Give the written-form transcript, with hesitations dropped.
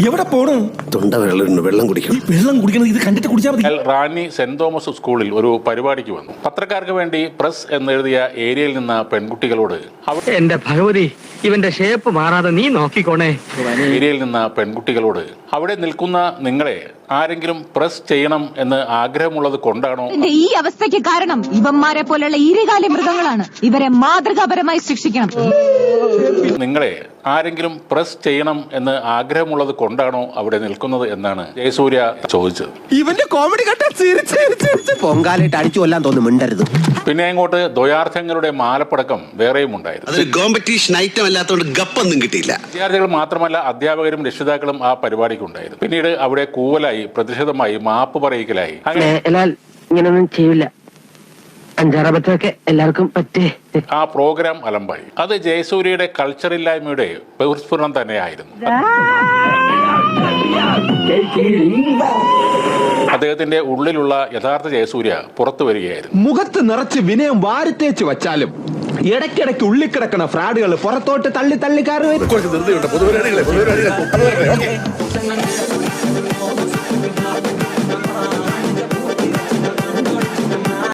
എവിടെ പോണു? തൊണ്ട വെള്ളം കുടിക്കണം. വെള്ളം കുടിക്കണം, ഇത് കണ്ടിട്ട് കുടിച്ചാൽ മതി. റാന്നി സെന്റ് തോമസ് സ്കൂളിൽ ഒരു പരിപാടിക്ക് വന്നു. പത്രക്കാർക്ക് വേണ്ടി പ്രസ് എന്നെഴുതിയ ഏരിയയിൽ നിന്ന പെൺകുട്ടികളോട് എന്റെ ഭഗവതി, ഇവന്റെ ഷേപ്പ് മാറാതെ നീ നോക്കിക്കോണേ. ഏരിയയിൽ നിന്ന പെൺകുട്ടികളോട് അവിടെ നിൽക്കുന്ന നിങ്ങളെ ആരെങ്കിലും പ്രസ് ചെയ്യണം എന്ന് ആഗ്രഹമുള്ളത് കൊണ്ടാണോ? ഈ അവസ്ഥയ്ക്ക് കാരണം ഇവന്മാരെ പോലെയുള്ള ഈരകാലി മൃഗങ്ങളാണ്. ഇവരെ മാതൃകാപരമായി ശിക്ഷിക്കണം. നിങ്ങളെ ആരെങ്കിലും പ്രസ് ചെയ്യണം എന്ന് ആഗ്രഹമുള്ളത് കൊണ്ടാണോ അവിടെ നിൽക്കുന്നത് എന്നാണ് ജയസൂര്യ ചോദിച്ചത്. ഇവന്റെ കോമഡി കണ്ട പൊങ്കാലായിട്ട് അടിച്ചു കൊല്ലാൻ തോന്നുന്നു, മിണ്ടരുത്. പിന്നെ അങ്ങോട്ട് ദ്വയാർത്ഥങ്ങളുടെ മാലപ്പടക്കം വേറെയും ഉണ്ടായിരുന്നു. അതൊരു കോമ്പറ്റീഷൻ ഐറ്റം അല്ലാത്തതുകൊണ്ട് ഗപ്പൊന്നും കിട്ടിയില്ല. വിദ്യാർത്ഥികൾ മാത്രമല്ല, അധ്യാപകരും രക്ഷിതാക്കളും ആ പരിപാടിക്ക് ഉണ്ടായിരുന്നു. പിന്നീട് അവിടെ കൂവലായി, പ്രതിഷേധമായി, മാപ്പ് പറയിക്കലായി. അങ്ങനെ ഇങ്ങനൊന്നും ചെയ്യില്ല, അഞ്ചാറബത്തൊക്കെ എല്ലാവർക്കും പറ്റേ. ആ പ്രോഗ്രാം അലമ്പായി. അത് ജയസൂര്യയുടെ കൾച്ചറില്ലായ്മയുടെ ബഹിർസ്ഫുരണം തന്നെയായിരുന്നു. അദ്ദേഹത്തിന്റെ ഉള്ളിലുള്ള യഥാർത്ഥ ജയസൂര്യ പുറത്തു വരികയായിരുന്നു. മുഖത്ത് നിറച്ച് വിനയം വാരിത്തേച്ച് വച്ചാലും ഇടയ്ക്കിടയ്ക്ക് ഉള്ളിക്കിടക്കണ ഫ്രാഡുകൾ പുറത്തോട്ട് തള്ളി തള്ളി കയറി.